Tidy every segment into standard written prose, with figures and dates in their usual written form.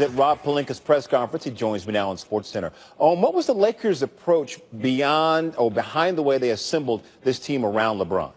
At Rob Pelinka's press conference, he joins me now on SportsCenter. What was the Lakers' approach behind the way they assembled this team around LeBron?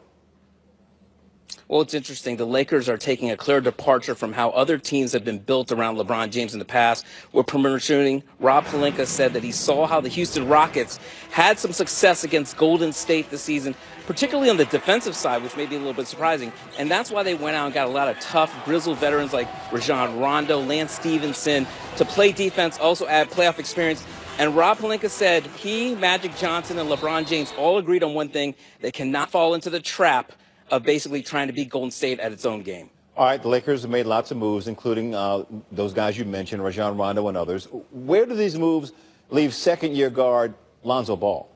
Well, it's interesting. The Lakers are taking a clear departure from how other teams have been built around LeBron James in the past. With perimeter shooting, Rob Pelinka said that he saw how the Houston Rockets had some success against Golden State this season, particularly on the defensive side, which may be a little bit surprising. And that's why they went out and got a lot of tough, grizzled veterans like Rajon Rondo, Lance Stevenson to play defense, also add playoff experience. And Rob Pelinka said he, Magic Johnson, and LeBron James all agreed on one thing: they cannot fall into the trap of basically trying to beat Golden State at its own game. All right, the Lakers have made lots of moves, including those guys you mentioned, Rajon Rondo and others. Where do these moves leave second-year guard Lonzo Ball?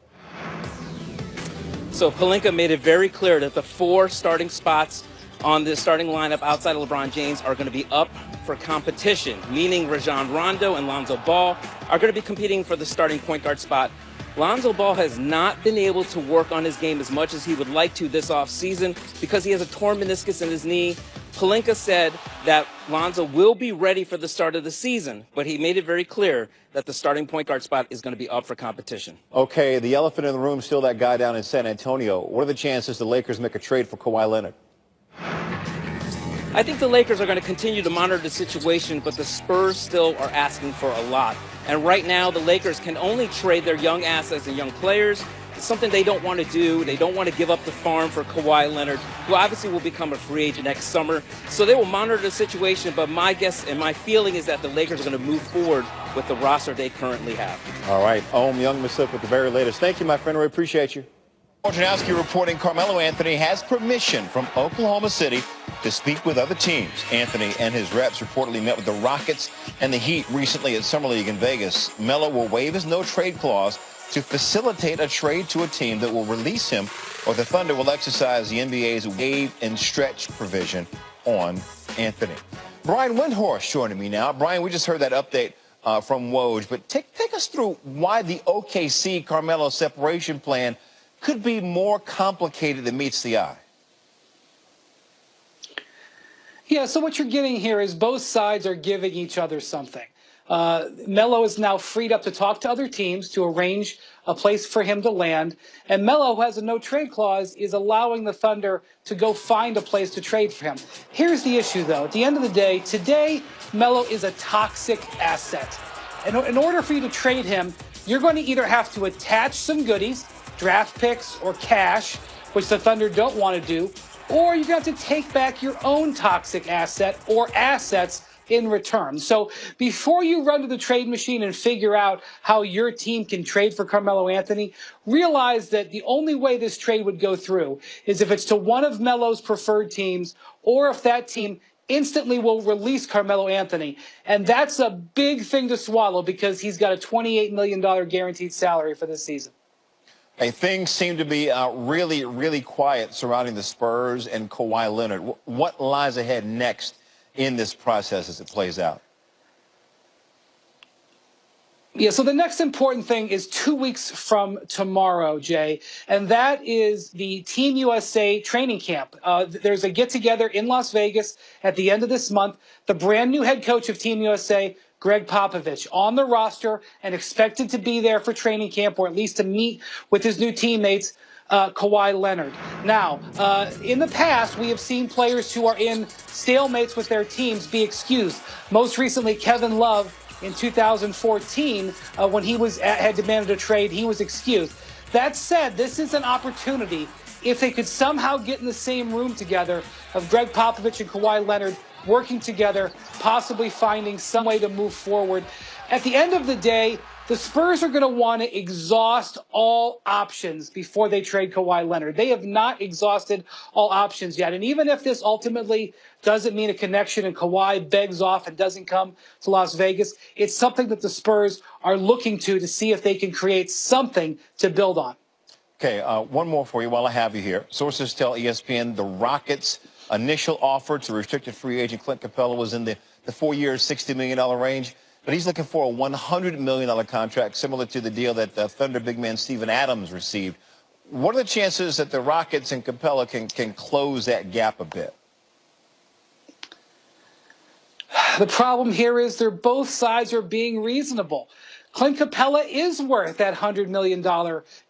So Pelinka made it very clear that the 4 starting spots on the starting lineup outside of LeBron James are going to be up for competition, meaning Rajon Rondo and Lonzo Ball are going to be competing for the starting point guard spot. Lonzo Ball has not been able to work on his game as much as he would like to this offseason because he has a torn meniscus in his knee. Pelinka said that Lonzo will be ready for the start of the season, but he made it very clear that the starting point guard spot is going to be up for competition. Okay, the elephant in the room is still that guy down in San Antonio. What are the chances the Lakers make a trade for Kawhi Leonard? I think the Lakers are going to continue to monitor the situation, but the Spurs still are asking for a lot. And right now, the Lakers can only trade their young assets and young players. It's something they don't want to do. They don't want to give up the farm for Kawhi Leonard, who obviously will become a free agent next summer. So they will monitor the situation, but my guess and my feeling is that the Lakers are going to move forward with the roster they currently have. All right, Ohm Youngmisuk with the very latest. Thank you, my friend. We appreciate you. Wojnarowski reporting Carmelo Anthony has permission from Oklahoma City to speak with other teams. Anthony and his reps reportedly met with the Rockets and the Heat recently at Summer League in Vegas. Melo will waive his no-trade clause to facilitate a trade to a team that will release him, or the Thunder will exercise the NBA's waive and stretch provision on Anthony. Brian Windhorst joining me now. Brian, we just heard that update from Woj, but take us through why the OKC Carmelo separation plan could be more complicated than meets the eye. Yeah, so what you're getting here is both sides are giving each other something. Melo is now freed up to talk to other teams to arrange a place for him to land. And Melo, who has a no-trade clause, is allowing the Thunder to go find a place to trade for him. Here's the issue, though. At the end of the day, today, Melo is a toxic asset. In order for you to trade him, you're going to either have to attach some goodies, draft picks or cash, which the Thunder don't want to do, or you're going to have to take back your own toxic asset or assets in return. So before you run to the trade machine and figure out how your team can trade for Carmelo Anthony, realize that the only way this trade would go through is if it's to one of Melo's preferred teams, or if that team instantly will release Carmelo Anthony. And that's a big thing to swallow because he's got a $28 million guaranteed salary for this season. Hey, things seem to be really, really quiet surrounding the Spurs and Kawhi Leonard. What lies ahead next in this process as it plays out? Yeah, so the next important thing is 2 weeks from tomorrow, Jay, and that is the Team USA training camp. There's a get-together in Las Vegas at the end of this month. The brand new head coach of Team USA, Greg Popovich, on the roster and expected to be there for training camp, or at least to meet with his new teammates, Kawhi Leonard. Now, in the past, we have seen players who are in stalemates with their teams be excused. Most recently, Kevin Love in 2014, when he had demanded a trade, he was excused. That said, this is an opportunity, if they could somehow get in the same room together, of Greg Popovich and Kawhi Leonard working together, possibly finding some way to move forward. At the end of the day, the Spurs are going to want to exhaust all options before they trade Kawhi Leonard. They have not exhausted all options yet. And even if this ultimately doesn't mean a connection and Kawhi begs off and doesn't come to Las Vegas, it's something that the Spurs are looking to see if they can create something to build on. Okay, one more for you while I have you here. Sources tell ESPN the Rockets' initial offer to restricted free agent Clint Capella was in the 4 years, $60 million range. But he's looking for a $100 million contract, similar to the deal that Thunder big man Steven Adams received. What are the chances that the Rockets and Capella can close that gap a bit? The problem here is both sides are being reasonable. Clint Capella is worth that $100 million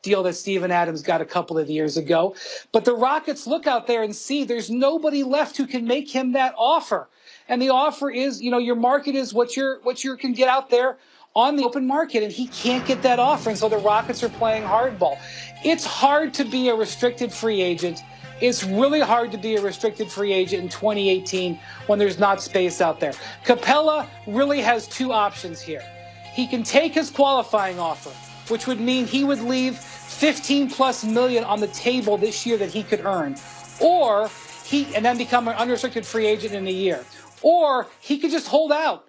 deal that Steven Adams got a couple of years ago. But the Rockets look out there and see there's nobody left who can make him that offer. And the offer is, your market is what you can get out there on the open market, and he can't get that offer. And so the Rockets are playing hardball. It's hard to be a restricted free agent. It's really hard to be a restricted free agent in 2018 when there's not space out there. Capella really has two options here. He can take his qualifying offer, which would mean he would leave $15+ million on the table this year that he could earn, and then become an unrestricted free agent in a year. Or he could just hold out,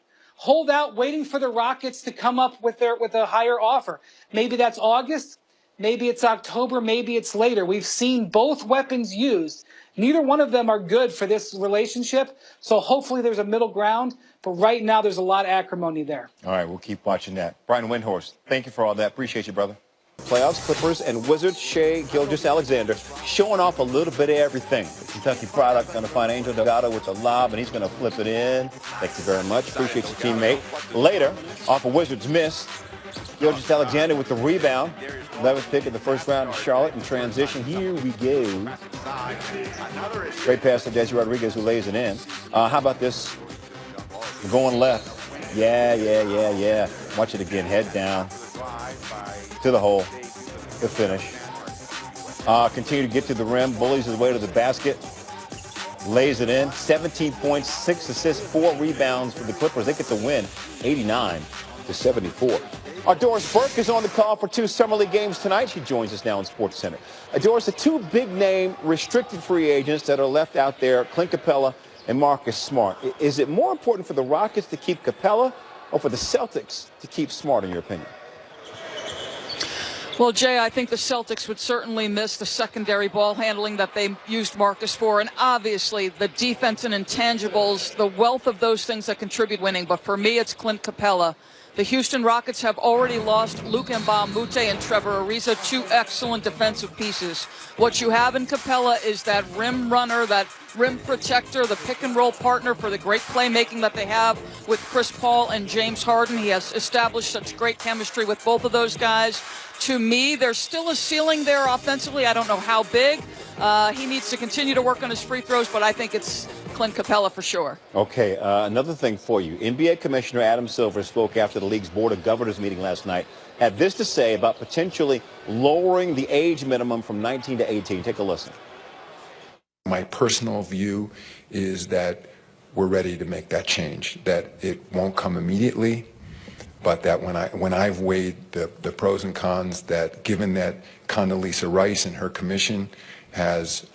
waiting for the Rockets to come up with a higher offer. Maybe that's August, maybe it's October, maybe it's later. We've seen both weapons used. Neither one of them are good for this relationship, so hopefully there's a middle ground. But right now, there's a lot of acrimony there. All right, we'll keep watching that. Brian Windhorst, thank you for all that. Appreciate you, brother. Playoffs, Clippers, and Wizards, Shai Gilgeous-Alexander showing off a little bit of everything. The Kentucky product going to find Angel Delgado with a lob, and he's going to flip it in. Thank you very much. Appreciate your teammate. Later, off a Wizards miss, Gilgeous-Alexander with the rebound. 11th pick of the first round of Charlotte in transition. Here we go. Great pass to Desi Rodriguez, who lays it in. How about this? We're going left. Yeah. Watch it again. Head down to the hole. The finish. Continue to get to the rim. Bullies his way to the basket. Lays it in. 17 points, 6 assists, 4 rebounds for the Clippers. They get the win, 89-74. Our Doris Burke is on the call for 2 Summer League games tonight. She joins us now in Sports Center. Doris, the 2 big-name restricted free agents that are left out there, Clint Capella and Marcus Smart. Is it more important for the Rockets to keep Capella or for the Celtics to keep Smart, in your opinion? Well, Jay, I think the Celtics would certainly miss the secondary ball handling that they used Marcus for, and obviously the defense and intangibles, the wealth of those things that contribute winning. But for me, it's Clint Capella. The Houston Rockets have already lost Luke Mbah-a-Moute and Trevor Ariza, 2 excellent defensive pieces. What you have in Capella is that rim runner, that rim protector, the pick-and-roll partner for the great playmaking that they have with Chris Paul and James Harden. He has established such great chemistry with both of those guys. To me, there's still a ceiling there offensively. I don't know how big. He needs to continue to work on his free throws, but I think it's Clint Capella for sure. Okay, another thing for you. NBA Commissioner Adam Silver spoke after the league's Board of Governors meeting last night. Had this to say about potentially lowering the age minimum from 19 to 18. Take a listen. My personal view is that we're ready to make that change, that it won't come immediately, but that when I've weighed the pros and cons, that given that Condoleezza Rice and her commission has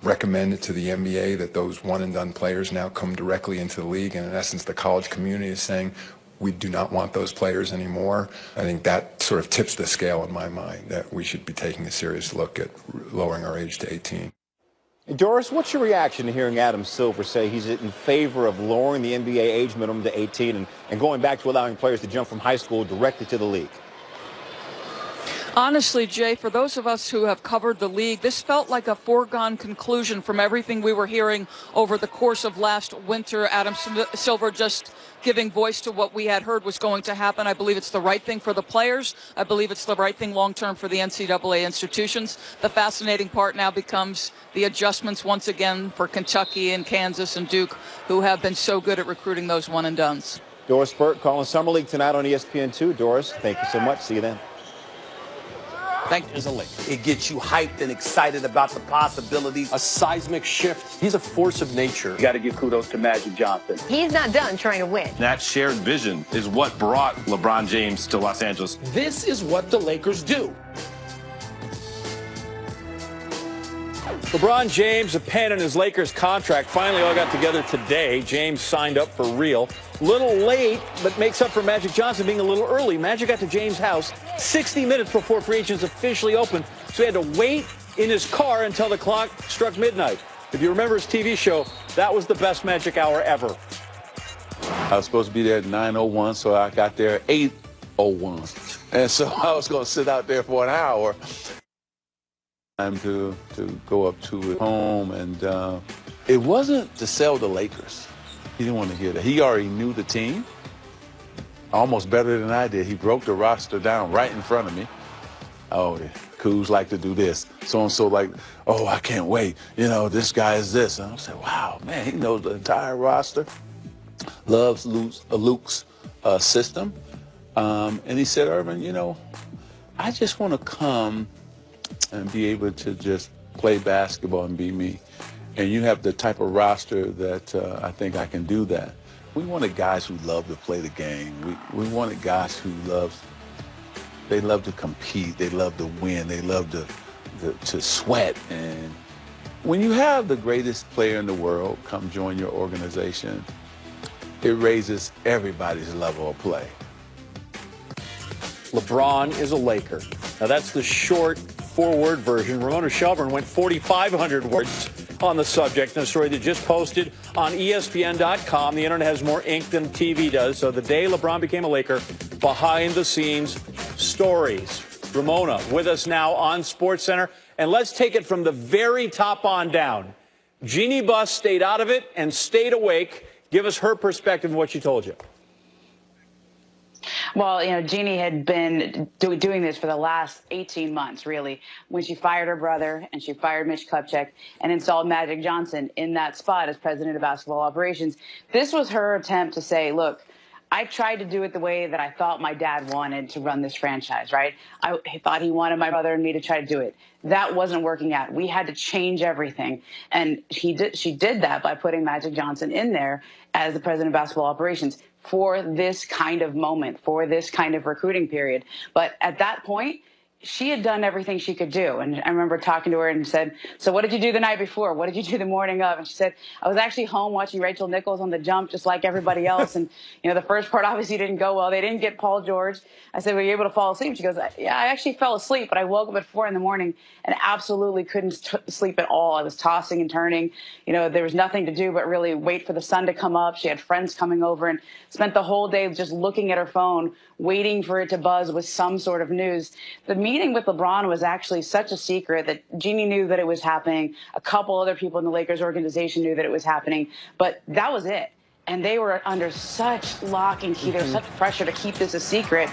recommended to the NBA that those one-and-done players now come directly into the league, and in essence the college community is saying we do not want those players anymore. I think that sort of tips the scale in my mind that we should be taking a serious look at lowering our age to 18. Doris, what's your reaction to hearing Adam Silver say he's in favor of lowering the NBA age minimum to 18 and going back to allowing players to jump from high school directly to the league? Honestly, Jay, for those of us who have covered the league, this felt like a foregone conclusion from everything we were hearing over the course of last winter. Adam Silver just giving voice to what we had heard was going to happen. I believe it's the right thing for the players. I believe it's the right thing long-term for the NCAA institutions. The fascinating part now becomes the adjustments once again for Kentucky and Kansas and Duke, who have been so good at recruiting those one-and-dones. Doris Burke calling Summer League tonight on ESPN2. Doris, thank you so much. See you then. Thank you. It gets you hyped and excited about the possibilities. A seismic shift. He's a force of nature. You got to give kudos to Magic Johnson. He's not done trying to win. That shared vision is what brought LeBron James to Los Angeles. This is what the Lakers do. LeBron James, a pen in his Lakers contract, finally all got together today. James signed up for real. Little late, but makes up for Magic Johnson being a little early. Magic got to James' house 60 minutes before free agents officially opened, so he had to wait in his car until the clock struck midnight. If you remember his TV show, that was the best Magic hour ever. I was supposed to be there at 9:01, so I got there at 8:01. And so I was going to sit out there for an hour. Time to go up to home, and it wasn't to sell the Lakers. He didn't want to hear that. He already knew the team almost better than I did. He broke the roster down right in front of me. Oh, the Cougs like to do this. So-and-so like, oh, I can't wait. You know, this guy is this. And I said, wow, man, he knows the entire roster. Loves Luke's system. And he said, Irvin, you know, I just want to come and be able to just play basketball and be me. And you have the type of roster that I think I can do that. We wanted guys who love to play the game. We wanted guys who they love to compete. They love to win. They love to sweat. And when you have the greatest player in the world come join your organization, it raises everybody's level of play. LeBron is a Laker. Now, that's the short, four-word version. Ramona Shelburne went 4,500 words on the subject in a story that just posted on ESPN.com. The internet has more ink than TV does. So the day LeBron became a Laker, behind-the-scenes stories. Ramona with us now on SportsCenter. And let's take it from the very top on down. Jeannie Buss stayed out of it and stayed awake. Give us her perspective of what she told you. Well, you know, Jeannie had been doing this for the last 18 months, really, when she fired her brother and she fired Mitch Kupchak and installed Magic Johnson in that spot as president of basketball operations. This was her attempt to say, look, I tried to do it the way that I thought my dad wanted to run this franchise, right? I thought he wanted my brother and me to try to do it. That wasn't working out. We had to change everything. And she did that by putting Magic Johnson in there as the president of basketball operations for this kind of moment, for this kind of recruiting period. But at that point, she had done everything she could do. And I remember talking to her and said, so what did you do the night before? What did you do the morning of? And she said, I was actually home watching Rachel Nichols on The Jump, just like everybody else. And, you know, the first part obviously didn't go well. They didn't get Paul George. I said, were you able to fall asleep? She goes, yeah, I actually fell asleep, but I woke up at 4 a.m. and absolutely couldn't sleep at all. I was tossing and turning. You know, there was nothing to do but really wait for the sun to come up. She had friends coming over and spent the whole day just looking at her phone, waiting for it to buzz with some sort of news. The meeting with LeBron was actually such a secret that Jeannie knew that it was happening. A couple other people in the Lakers organization knew that it was happening, but that was it. And they were under such lock and key. There was such pressure to keep this a secret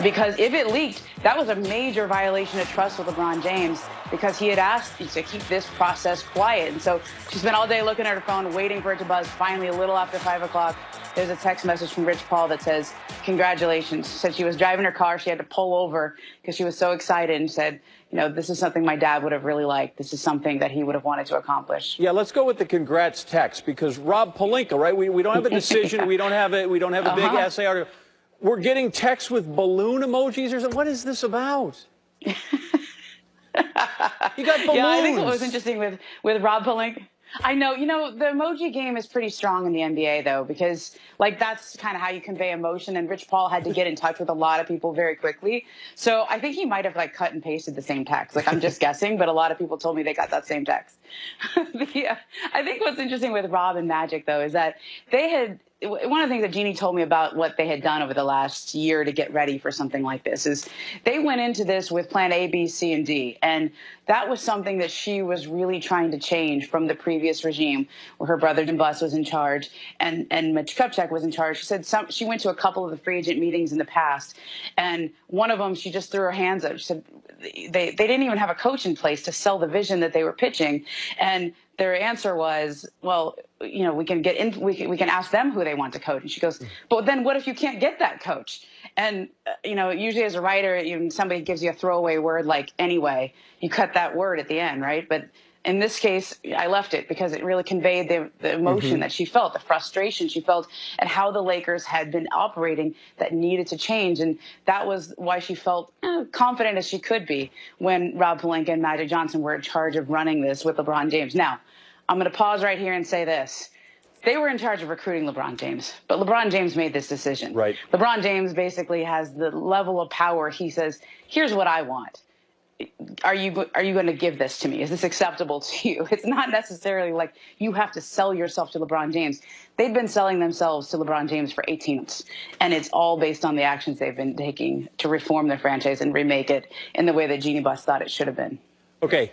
because if it leaked, that was a major violation of trust with LeBron James because he had asked to keep this process quiet. And so she spent all day looking at her phone, waiting for it to buzz. Finally, a little after 5 o'clock, there's a text message from Rich Paul that says, congratulations. She said she was driving her car. She had to pull over because she was so excited and said, you know, this is something my dad would have really liked. This is something that he would have wanted to accomplish. Yeah, let's go with the congrats text because Rob Pelinka, right? We don't have a decision. We don't have a big essay article. We're getting texts with balloon emojis or something. What is this about? You got balloons. Yeah, I think what was interesting with Rob Pelinka. I know, you know, the emoji game is pretty strong in the NBA, though, because, like, that's kind of how you convey emotion. And Rich Paul had to get in touch with a lot of people very quickly. So I think he might have, like, cut and pasted the same text. Like, I'm just guessing, but a lot of people told me they got that same text. I think what's interesting with Rob and Magic, though, is that they had – one of the things that Jeannie told me about what they had done over the last year to get ready for something like this is they went into this with plan A, B, C, and D. And that was something that she was really trying to change from the previous regime where her brother Jim Buss was in charge and Mitch Kupchak was in charge. She said she went to a couple of the free agent meetings in the past. And one of them, she just threw her hands up. She said they didn't even have a coach in place to sell the vision that they were pitching. And their answer was, well, you know, we can ask them who they want to coach. And she goes, but then what if you can't get that coach? And, you know, usually as a writer, somebody gives you a throwaway word like anyway, you cut that word at the end, right? But in this case, I left it because it really conveyed the emotion that she felt, the frustration she felt at how the Lakers had been operating that needed to change. And that was why she felt confident as she could be when Rob Pelinka and Magic Johnson were in charge of running this with LeBron James. Now, I'm going to pause right here and say this. They were in charge of recruiting LeBron James, but LeBron James made this decision. Right. LeBron James basically has the level of power. He says, here's what I want. Are you going to give this to me? Is this acceptable to you? It's not necessarily like you have to sell yourself to LeBron James. They've been selling themselves to LeBron James for 18 months, and it's all based on the actions they've been taking to reform their franchise and remake it in the way that Jeannie Buss thought it should have been. Okay,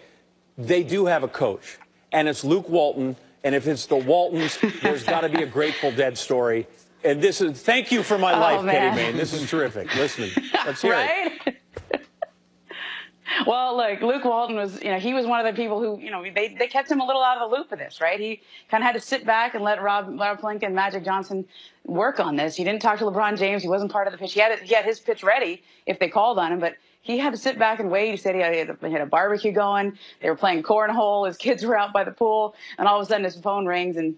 they do have a coach, and it's Luke Walton. And if it's the Waltons, there's got to be a Grateful Dead story. And this is, thank you for my life, man. Kitty Mayne. This is terrific. Listen, let's hear it. Well, look, Luke Walton was, he was one of the people who, they kept him a little out of the loop of this, right? He kind of had to sit back and let Rob Pelinka and Magic Johnson work on this. He didn't talk to LeBron James. He wasn't part of the pitch. He had his pitch ready if they called on him, but he had to sit back and wait. He said he had a barbecue going. They were playing cornhole. His kids were out by the pool, and all of a sudden his phone rings, and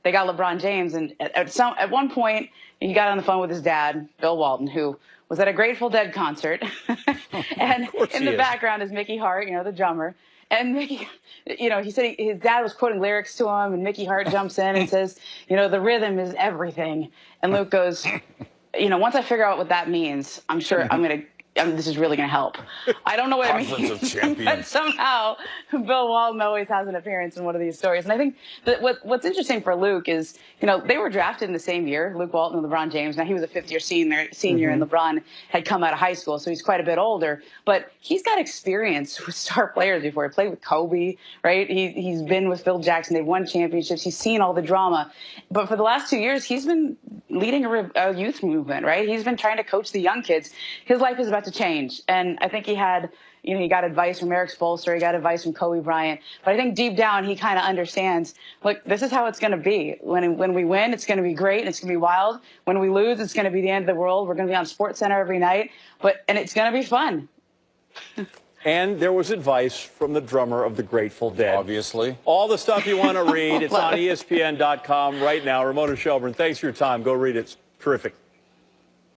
they got LeBron James. And at one point, he got on the phone with his dad, Bill Walton, who was at a Grateful Dead concert. And in the background is Mickey Hart, the drummer. And Mickey, he said his dad was quoting lyrics to him, and Mickey Hart jumps in and says, the rhythm is everything. And Luke goes, once I figure out what that means, I'm sure this is really going to help. I don't know what it means, but somehow Bill Walton always has an appearance in one of these stories. And I think that what's interesting for Luke is, they were drafted in the same year, Luke Walton and LeBron James. Now, he was a fifth-year senior, and LeBron had come out of high school, so he's quite a bit older. But he's got experience with star players before. He played with Kobe, right? He's been with Phil Jackson. They've won championships. He's seen all the drama. But for the last 2 years, he's been leading a youth movement, right? He's been trying to coach the young kids. His life is about to change. And I think he had, he got advice from Eric Spoelstra, he got advice from Kobe Bryant. But I think deep down, he kind of understands, look, this is how it's going to be. When we win, it's going to be great, and it's going to be wild. When we lose, it's going to be the end of the world. We're going to be on SportsCenter every night, and it's going to be fun. And there was advice from the drummer of the Grateful Dead. Obviously. All the stuff you want to read, it's on ESPN.com right now. Ramona Shelburne, thanks for your time. Go read it. It's terrific.